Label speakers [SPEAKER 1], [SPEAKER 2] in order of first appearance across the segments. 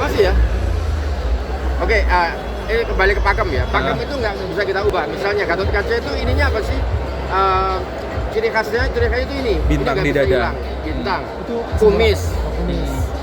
[SPEAKER 1] Masih ya? Oke, ini kembali ke pakem ya. Pakem itu nggak bisa kita ubah. Misalnya Gatot Kaca itu ininya apa sih? Ciri khasnya itu ini.
[SPEAKER 2] Bintang
[SPEAKER 1] ini
[SPEAKER 2] di
[SPEAKER 1] bisa
[SPEAKER 2] dada.
[SPEAKER 1] hilang. Bintang.
[SPEAKER 3] Itu
[SPEAKER 1] Kumis.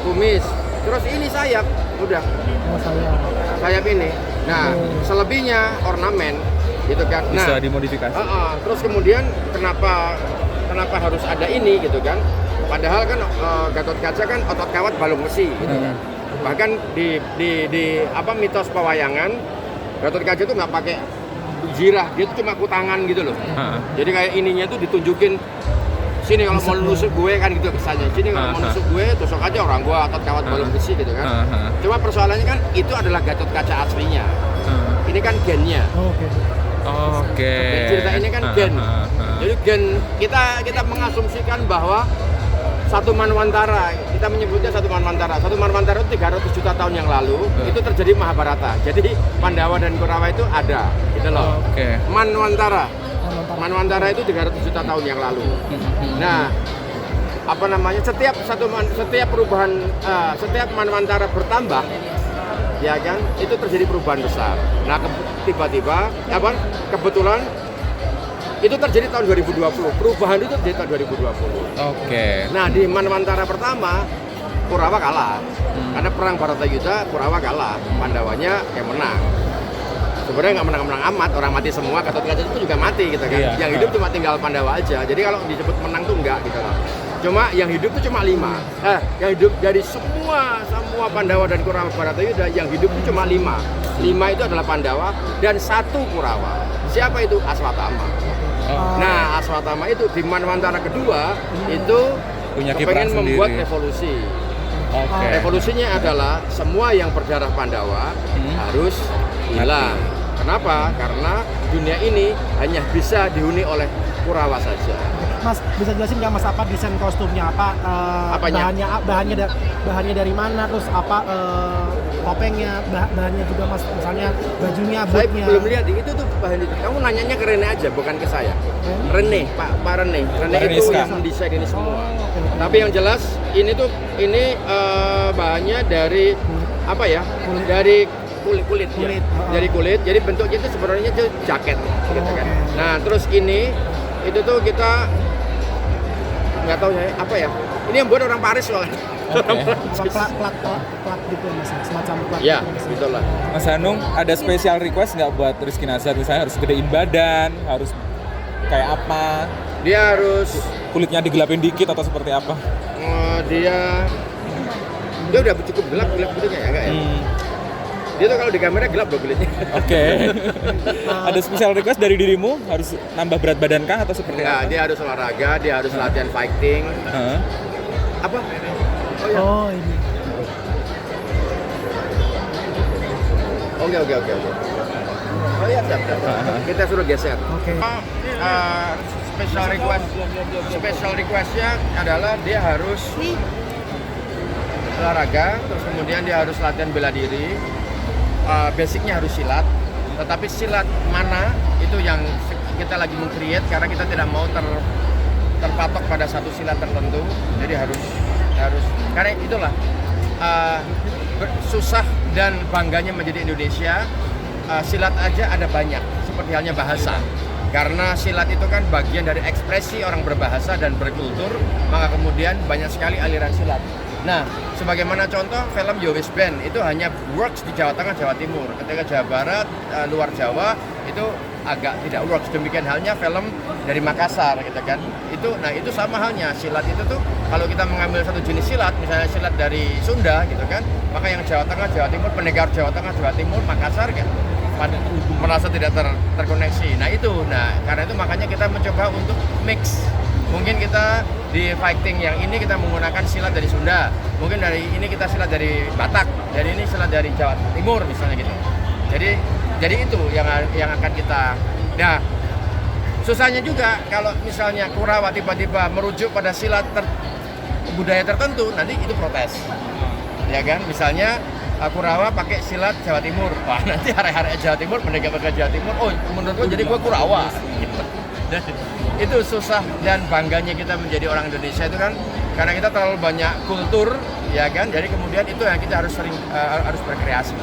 [SPEAKER 3] Kumis.
[SPEAKER 1] Terus ini sayap. Udah.
[SPEAKER 3] Oh, sayap.
[SPEAKER 1] Sayap ini. Nah, selebihnya ornamen gitu kan.
[SPEAKER 2] Bisa
[SPEAKER 1] Nah,
[SPEAKER 2] dimodifikasi.
[SPEAKER 1] terus kemudian kenapa harus ada ini gitu kan? Padahal kan Gatot Kaca kan otot kawat balung besi gitu kan. Bahkan di apa mitos pewayangan Gatot Kaca itu nggak pakai jirah, dia itu cuma kutangan gitu loh. Jadi kayak ininya tuh ditunjukin sini kalau mau nusuk gue kan gitu kesannya. Sini kalau mau nusuk gue tusuk aja orang gue otot kawat balung besi gitu kan. Cuma persoalannya kan itu adalah Gatot Kaca aslinya. Ini kan gennya.
[SPEAKER 2] Oke.
[SPEAKER 1] Cerita ini kan gen. Jadi gen kita mengasumsikan bahwa satu Manwantara, kita menyebutnya satu Manwantara. Satu Manwantara itu 300 juta tahun yang lalu itu terjadi Mahabharata. Jadi Pandawa dan Kurawa itu ada, gitu loh.
[SPEAKER 2] Oke.
[SPEAKER 1] Manwantara itu 300 juta tahun yang lalu. Nah, apa namanya? Setiap perubahan, setiap Manwantara bertambah, ya kan? Itu terjadi perubahan besar. Nah, tiba-tiba kebetulan itu terjadi tahun 2020. Perubahan itu terjadi tahun 2020.
[SPEAKER 2] Oke.
[SPEAKER 1] Nah, di Manwantara pertama Kurawa kalah. Karena perang Baratayuda Kurawa kalah. Pandawanya yang menang. Sebenarnya nggak menang-menang amat, orang mati semua, Gatot Kaca itu juga mati gitu kan.
[SPEAKER 2] Iya.
[SPEAKER 1] Yang hidup cuma tinggal Pandawa aja. Jadi kalau disebut menang tuh enggak gitu loh. Cuma yang hidup tuh cuma 5. Yang hidup dari semua Pandawa dan Kurawa Baratayuda yang hidup itu cuma 5. 5 itu adalah Pandawa dan 1 Kurawa. Siapa itu? Aswatama. Nah, Aswatama itu di Manwantara kedua itu
[SPEAKER 2] Punya kiprah
[SPEAKER 1] pengen membuat
[SPEAKER 2] sendiri.
[SPEAKER 1] revolusi.
[SPEAKER 2] Oke.
[SPEAKER 1] Revolusinya adalah semua yang berdarah Pandawa harus hilang. Kenapa? Karena dunia ini hanya bisa dihuni oleh Kurawa saja.
[SPEAKER 3] Mas, bisa jelasin nggak Mas apa desain kostumnya apa?
[SPEAKER 1] Apanya?
[SPEAKER 3] Bahannya dari mana? Terus apa topengnya, bahannya juga Mas, misalnya bajunya,
[SPEAKER 1] Saya
[SPEAKER 3] bootnya.
[SPEAKER 1] belum lihat itu tuh bahan itu. Kamu nanyanya ke Rene aja, bukan ke saya. Rene, Pak Rene. Rene
[SPEAKER 2] Pak
[SPEAKER 1] itu
[SPEAKER 2] Reniska.
[SPEAKER 1] yang mendesain ini semua.
[SPEAKER 3] Oke.
[SPEAKER 1] Tapi yang jelas ini bahannya dari apa ya? Dari kulit ya. Dari kulit. Jadi bentuknya itu sebenarnya itu jaket gitu kan. Nah, terus ini itu tuh kita nggak tahu ya apa ya. Ini yang buat orang Paris loh.
[SPEAKER 3] Plat gitu Mas, semacam plat.
[SPEAKER 1] Ya,
[SPEAKER 3] gitu, Mas.
[SPEAKER 1] itulah.
[SPEAKER 2] Mas Hanung, ada spesial request nggak buat Rizky Nazar? Misalnya harus gedein badan, harus kayak apa?
[SPEAKER 1] Dia harus
[SPEAKER 2] Kulitnya digelapin dikit atau seperti apa?
[SPEAKER 1] dia udah cukup gelap kulitnya ya enggak ya? Dia tuh kalau di kamera gelap loh kulitnya.
[SPEAKER 2] Oke. Ada spesial request dari dirimu? Harus nambah berat badan kah atau seperti
[SPEAKER 1] Enggak,
[SPEAKER 2] apa?
[SPEAKER 1] dia harus olahraga, dia harus latihan fighting.
[SPEAKER 2] Hah?
[SPEAKER 1] Apa?
[SPEAKER 3] Oh, ini.
[SPEAKER 1] Oke. Oh iya, siap. Kita suruh geser.
[SPEAKER 3] Oke.
[SPEAKER 1] Special requestnya adalah dia harus olahraga, terus kemudian dia harus latihan bela diri. Basicnya harus silat, tetapi silat mana itu yang kita lagi meng-create karena kita tidak mau terpatok pada satu silat tertentu. Jadi harus karena itulah susah dan bangganya menjadi Indonesia. Silat aja ada banyak, seperti halnya bahasa. Karena silat itu kan bagian dari ekspresi orang berbahasa dan berkultur, maka kemudian banyak sekali aliran silat. Nah, sebagaimana contoh film Yowis Band itu hanya works di Jawa Tengah, Jawa Timur. Ketika Jawa Barat, luar Jawa itu agak tidak works. Demikian halnya film dari Makassar gitu kan. Itu sama halnya silat itu tuh kalau kita mengambil satu jenis silat, misalnya silat dari Sunda gitu kan, maka yang Jawa Tengah, Jawa Timur, pendengar Jawa Tengah, Jawa Timur, Makassar kan merasa tidak terkoneksi. Nah, karena itu makanya kita mencoba untuk mix. Mungkin kita di fighting yang ini kita menggunakan silat dari Sunda, mungkin dari ini kita silat dari Batak, dari ini silat dari Jawa Timur misalnya gitu. Jadi itu yang akan kita. Nah, susahnya juga kalau misalnya Kurawa tiba-tiba merujuk pada silat budaya tertentu, nanti itu protes. Ya kan? Misalnya Kurawa pakai silat Jawa Timur, wah nanti hari-hari Jawa Timur mendekat ke Jawa Timur, oh menurut gua jadi gua Kurawa. Gitu. Itu susah dan bangganya kita menjadi orang Indonesia itu kan karena kita terlalu banyak kultur, ya kan. Jadi kemudian itu yang kita harus sering harus berkreasi.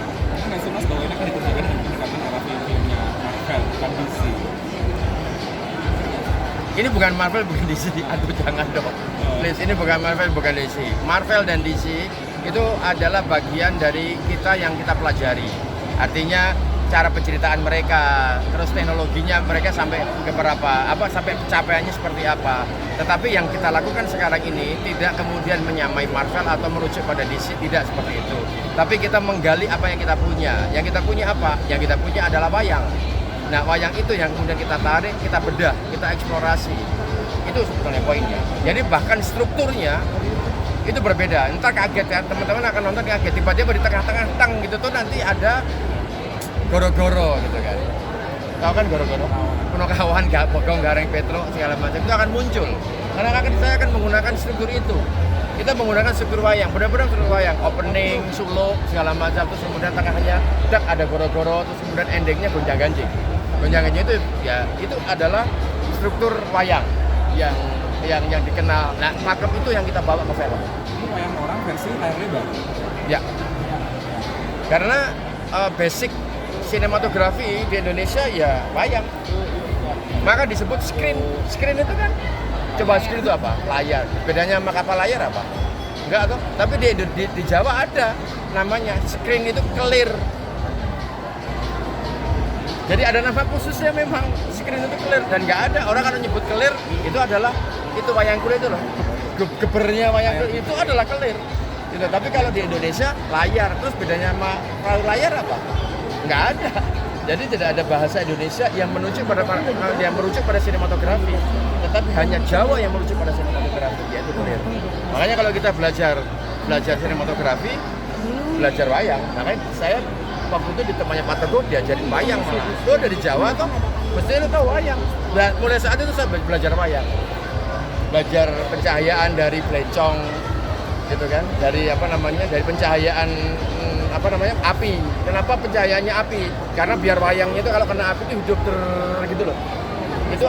[SPEAKER 2] Nggak sih Mas bahwa ini kan dikerjakan dengan pendekatan arah film-filmnya Marvel, bukan DC.
[SPEAKER 1] Ini bukan Marvel, bukan DC. Aduh, jangan dong. Please, ini bukan Marvel, bukan DC. Marvel dan DC itu adalah bagian dari kita yang kita pelajari. Artinya cara penceritaan mereka, terus teknologinya mereka sampai ke berapa, sampai pencapaiannya seperti apa. Tetapi yang kita lakukan sekarang ini tidak kemudian menyamai Marvel atau merujuk pada DC, tidak seperti itu. Tapi kita menggali apa yang kita punya. Yang kita punya apa? Yang kita punya adalah wayang. Nah, wayang itu yang kemudian kita tarik, kita bedah, kita eksplorasi. Itu sebetulnya poinnya. Jadi bahkan strukturnya itu berbeda. Ntar kaget ya, teman-teman akan nonton kaget. Tiba-tiba di tengah-tengah tang gitu tuh nanti ada goro-goro gitu kan. Tahu kan goro-goro? Punokawan, Bogong, Gareng, Petro, segala macam itu akan muncul. Karena saya akan menggunakan struktur itu. Kita menggunakan struktur wayang, benar-benar struktur wayang, opening, suluk, segala macam, terus kemudian tengahnya ada goro-goro, terus kemudian endingnya gonjang-ganjing. Gonjang-ganjing itu ya itu adalah struktur wayang yang dikenal. Nah, pakem itu yang kita bawa ke film.
[SPEAKER 2] Ini wayang orang versi layar lebar.
[SPEAKER 1] Ya. Karena basic sinematografi di Indonesia ya wayang. Maka disebut screen. Screen itu kan coba screen itu apa? Layar. Bedanya sama kapal layar apa? Enggak toh. Tapi di Jawa ada namanya screen itu kelir. Jadi ada nama khususnya memang screen itu kelir dan nggak ada orang kan nyebut kelir itu adalah itu wayang kulit itu loh. Gebernya wayang kulit itu adalah kelir. Gitu. Tapi kalau di Indonesia layar, terus bedanya sama perahu layar apa? Nggak ada. Jadi tidak ada bahasa Indonesia yang merujuk pada sinematografi, tetapi hanya Jawa yang merujuk pada sinematografi, yaitu kelir. Makanya kalau kita belajar sinematografi, belajar wayang, makanya saya waktu itu di temannya Pak Teguh diajarin wayang malah. Itu dari Jawa toh, mesti lu tahu wayang. Dan mulai saat itu saya belajar wayang. Belajar pencahayaan dari belecong gitu kan, dari dari pencahayaan api. Kenapa pencahayaannya api? Karena biar wayangnya itu kalau kena api itu hidup gitu loh. Itu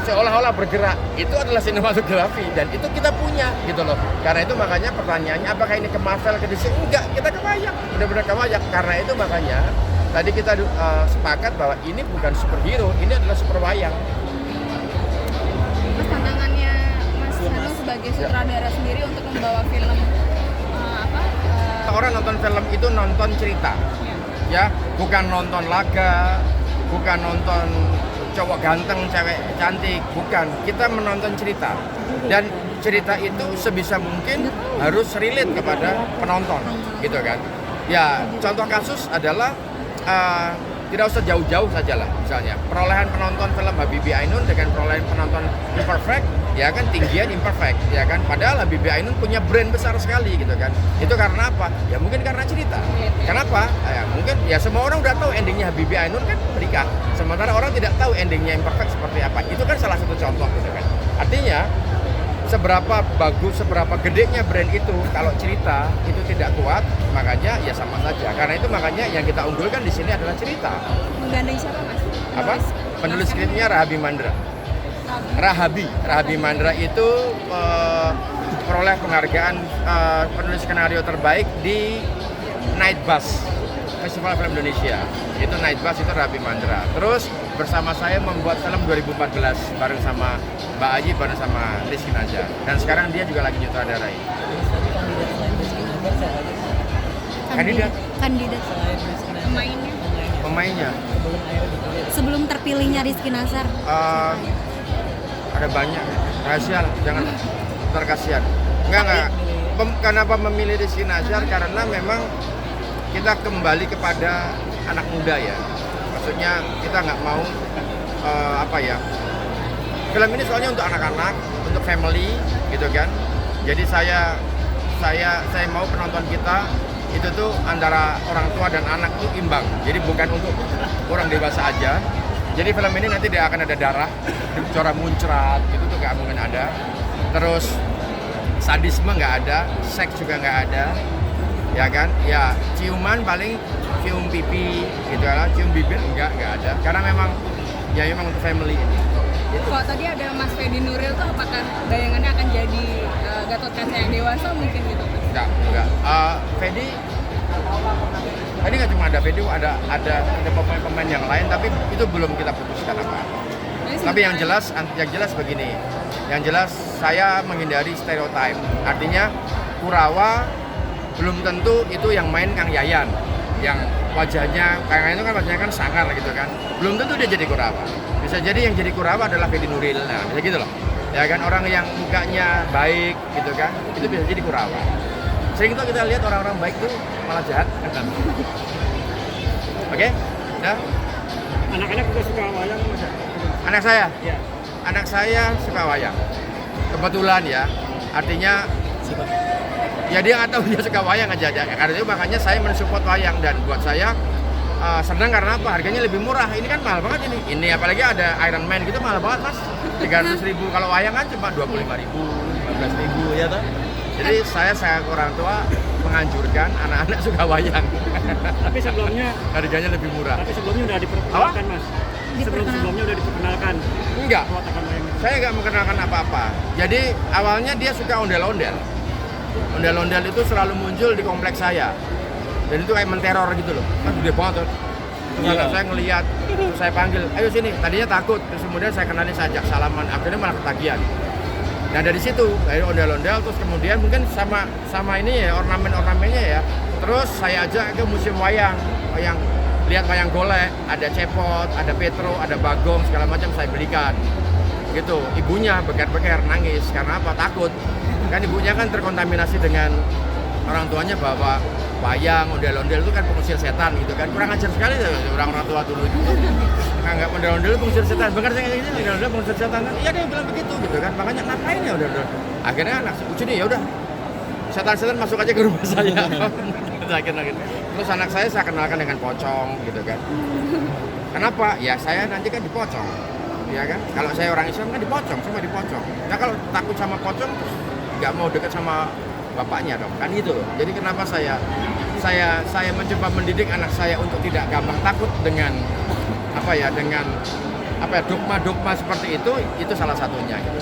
[SPEAKER 1] seolah-olah bergerak. Itu adalah sinematografi dan itu kita punya gitu loh. Karena itu makanya pertanyaannya apakah ini ke Marvel ke DC? Enggak, kita ke wayang. Benar-benar ke wayang. Karena itu makanya tadi kita sepakat bahwa ini bukan superhero, ini adalah super wayang.
[SPEAKER 4] Mas, tantangannya Mas Hanung sebagai sutradara sendiri untuk membawa film
[SPEAKER 1] Orang nonton film itu nonton cerita, ya, bukan nonton laga, bukan nonton cowok ganteng, cewek cantik, bukan. Kita menonton cerita, dan cerita itu sebisa mungkin harus relate kepada penonton, gitu kan. Ya, contoh kasus adalah tidak usah jauh-jauh saja lah, misalnya perolehan penonton film Habibie Ainun dengan perolehan penonton Imperfect, ya kan tinggian Imperfect, ya kan. Padahal Habibie Ainun punya brand besar sekali, gitu kan. Itu karena apa? Ya mungkin karena cerita. Kenapa? Ya mungkin ya semua orang udah tahu endingnya Habibie Ainun kan menikah. Sementara orang tidak tahu endingnya Imperfect seperti apa. Itu kan salah satu contoh, gitu kan. Artinya seberapa bagus, seberapa gedenya brand itu, kalau cerita itu tidak kuat, makanya ya sama saja. Karena itu makanya yang kita unggulkan di sini adalah cerita.
[SPEAKER 4] menggandeng siapa, Mas?
[SPEAKER 1] Penulis skripnya Rahabi Mandra. Rahabi Mandra itu peroleh penghargaan penulis skenario terbaik di Night Bus Festival Film Indonesia. Itu Night Bus itu Rahabi Mandra. Terus bersama saya membuat film 2014 bareng sama Mbak Aji, bareng sama Rizky Nazar. Dan sekarang dia juga lagi nyutradarai. Kandidat pemainnya
[SPEAKER 5] Sebelum terpilihnya Rizky Nazar.
[SPEAKER 1] Ada banyak, rahasia lah, jangan terkasihan. Enggak. Kenapa memilih Rizky Nazar? Karena memang kita kembali kepada anak muda ya. Maksudnya kita nggak mau film ini soalnya untuk anak-anak, untuk family gitu kan. Jadi saya mau penonton kita itu tuh antara orang tua dan anak itu imbang. Jadi bukan untuk orang dewasa aja. Jadi film ini nanti dia akan ada darah, corak muncrat gitu tuh nggak mungkin ada. Terus sadisme nggak ada, seks juga nggak ada, ya kan? Ya ciuman paling cium pipi gitu lah, cium bibir nggak ada. Karena memang untuk family ini.
[SPEAKER 4] Kalau tadi ada Mas Fedi Nuril tuh apakah bayangannya akan jadi Gatot Kaca yang dewasa mungkin gitu Mas?
[SPEAKER 1] Enggak. Fedi nggak cuma ada Fedi, ada pemain-pemain yang lain, tapi itu belum kita putuskan apa. Tapi yang jelas begini. Yang jelas saya menghindari stereotip. Artinya Kurawa belum tentu itu yang main Kang Yayan, yang wajahnya Kang Yayan itu kan wajahnya kan sangar gitu kan. Belum tentu dia jadi Kurawa. Bisa jadi yang jadi Kurawa adalah Fedi Nuril. Nah, bisa gitu loh. Ya kan, orang yang mukanya baik gitu kan, itu bisa jadi Kurawa. Sering itu kita lihat orang-orang baik tuh malah jahat. Oke? Nah,
[SPEAKER 6] Anak-anak juga suka wayang Mas ya?
[SPEAKER 1] anak saya,
[SPEAKER 6] Iya.
[SPEAKER 1] anak saya suka wayang. Kebetulan ya, artinya ya dia nggak tahu dia suka wayang aja. Karena itu makanya saya mensupport wayang, dan buat saya senang karena apa? Harganya lebih murah. Ini kan mahal banget ini. Ini apalagi ada Iron Man gitu mahal banget Mas. 300.000, kalau wayang kan cuma 25.000, 15.000 ya toh. Jadi saya orang tua menganjurkan anak-anak suka wayang.
[SPEAKER 6] Tapi sebelumnya
[SPEAKER 1] Harganya lebih murah.
[SPEAKER 6] udah diperkenalkan Mas. Sebelumnya udah diperkenalkan.
[SPEAKER 1] Enggak,
[SPEAKER 6] Watak wayang.
[SPEAKER 1] saya nggak mengenalkan apa-apa. Jadi awalnya dia suka ondel-ondel. Ondel-ondel itu selalu muncul di kompleks saya. Dan itu kayak menteror gitu loh. Kan gede banget tuh. Terus anak saya ngelihat, terus saya panggil, ayo sini. Tadinya takut, terus kemudian saya kenalin, saya ajak salaman. Akhirnya malah ketagihan. Nah dari situ, dari ondel-ondel, terus kemudian mungkin sama ini ya, ornamen-ornamennya ya. Terus saya ajak ke museum wayang, lihat wayang golek, ada cepot, ada petro, ada bagong, segala macam saya belikan. Gitu, ibunya beker-beker nangis karena apa? Takut. Kan ibunya kan terkontaminasi dengan orang tuanya bahwa wayang, ondel-ondel itu kan pengusir setan gitu kan. Kurang ajar sekali orang tua dulu itu. Nggak ondel-ondel pengusir setan. Bener saya kayak gini, ondel-ondel pengusir setan kan. Iya dia bilang begitu gitu kan. Makanya ngapain ya ondel-ondel. Akhirnya anak sini ya udah. Setan-setan masuk aja ke rumah saya. Terus anak saya kenalkan dengan pocong gitu kan. Kenapa? Ya saya nanti kan dipocong. Ya kan? Kalau saya orang Islam kan dipocong, semua dipocong. Nah kalau takut sama pocong terus nggak mau dekat sama bapaknya dong, kan gitu loh. Jadi kenapa saya mencoba mendidik anak saya untuk tidak gampang takut dengan dogma-dogma seperti itu salah satunya gitu.